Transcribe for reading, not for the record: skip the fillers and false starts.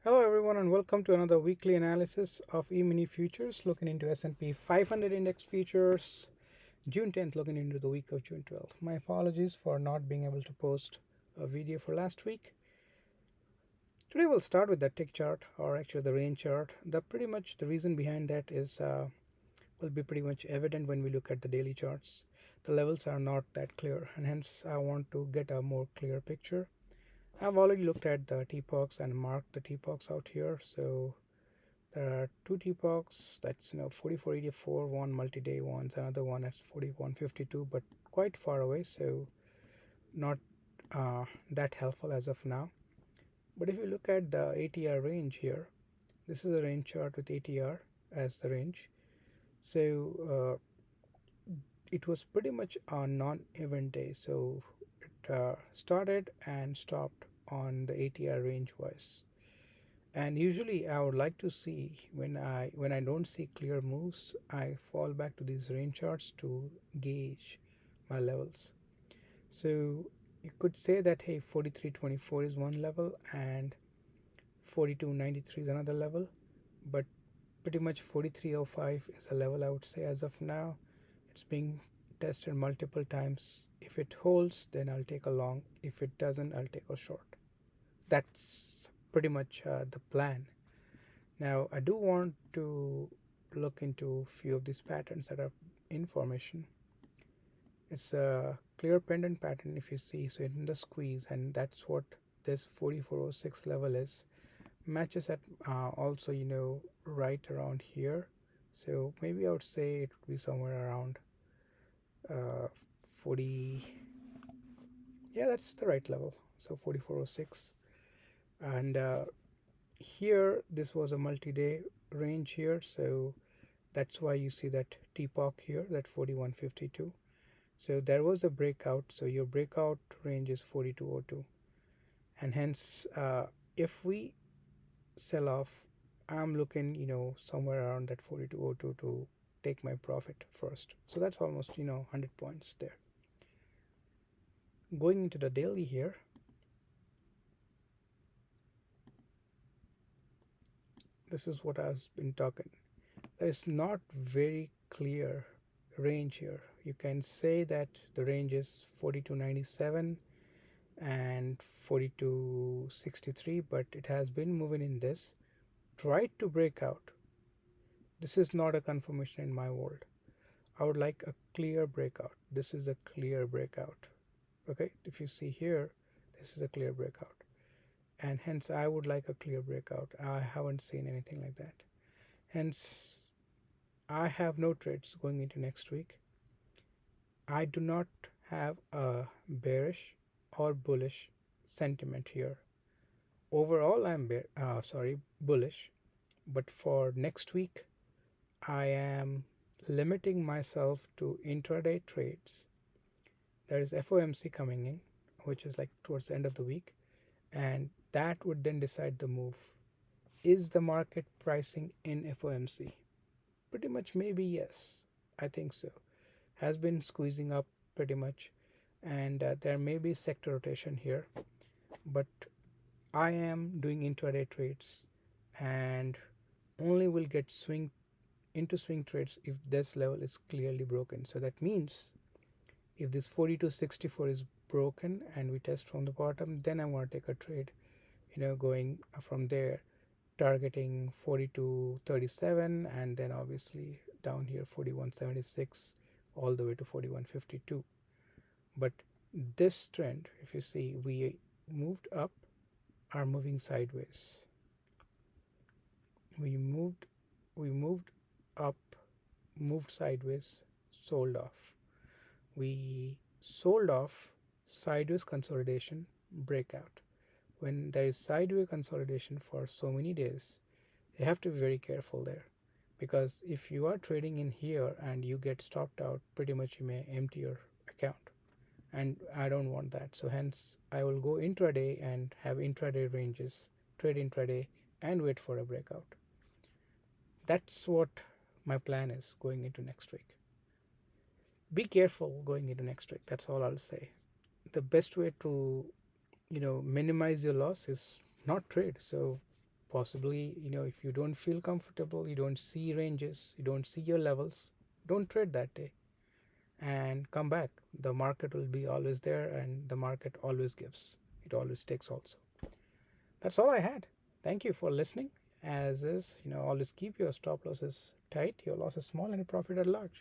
Hello everyone and welcome to another weekly analysis of EMini futures looking into S&P 500 index futures June 10th, looking into the week of June 12th. My apologies for not being able to post a video for last week. Today we'll start with the tick chart, or actually the range chart. The reason behind that is will be pretty much evident when we look at the daily charts. The levels are not that clear, and hence I want to get a more clear picture. I've already looked at the TPOX and marked the TPOX out here. So there are two TPOX, that's 4484, one multi-day ones, another one at 4152, but quite far away, so not that helpful as of now. But if you look at the ATR range here, this is a range chart with ATR as the range. So it was pretty much a non-event day, so it started and stopped on the ATR range wise. And usually I would like to see when I don't see clear moves, I fall back to these range charts to gauge my levels. So you could say that, hey, 43.24 is one level and 42.93 is another level, but pretty much 43.05 is a level I would say as of now. It's being tested multiple times. If it holds, then I'll take a long. If it doesn't, I'll take a short. That's pretty much the plan. Now I do want to look into a few of these patterns that are in formation. It's a clear pendant pattern if you see, so in the squeeze, and that's what this 4406 level is. Matches at also right around here, so maybe I would say it would be somewhere around 40. Yeah, that's the right level, so 4406. And here this was a multi-day range here, so that's why you see that TPOC here, that 4152. So there was a breakout, so your breakout range is 4202, and hence if we sell off, I'm looking somewhere around that 4202 to take my profit first. So that's almost 100 points there. Going into the daily here, this is what I've been talking. There is not very clear range here. You can say that the range is 4297 and 4263, but it has been moving in this. Tried to break out. This is not a confirmation in my world. I would like a clear breakout. This is a clear breakout. Okay, if you see here, this is a clear breakout, and hence I would like a clear breakout. I haven't seen anything like that. Hence I have no trades going into next week. I do not have a bearish or bullish sentiment here. Overall, I'm bullish, but for next week, I am limiting myself to intraday trades. There is FOMC coming in, which is like towards the end of the week, and that would then decide the move. Is the market pricing in FOMC? Pretty much, maybe yes. I think so. Has been squeezing up pretty much, and there may be sector rotation here, but I am doing intraday trades and only will get swing trades if this level is clearly broken. So that means if this 4264 is broken and we test from the bottom, then I want to take a trade, going from there, targeting 4237, and then obviously down here 4176 all the way to 4152. But this trend, if you see, we moved up, are moving sideways. We moved up, moved sideways, sold off. We sold off, sideways consolidation, breakout. When there is sideways consolidation for so many days, you have to be very careful there, because if you are trading in here and you get stopped out, pretty much you may empty your account, and I don't want that. So hence I will go intraday and have intraday ranges, trade intraday and wait for a breakout. That's what my plan is going into next week. Be careful going into next week. That's all I'll say. The best way to minimize your loss is not trade. So Possibly, if you don't feel comfortable, you don't see ranges, you don't see your levels, don't trade that day and come back. The market will be always there, and the market always gives. It always takes also. That's all I had. Thank you for listening. As is, always keep your stop losses tight, your losses small, and your profit at large.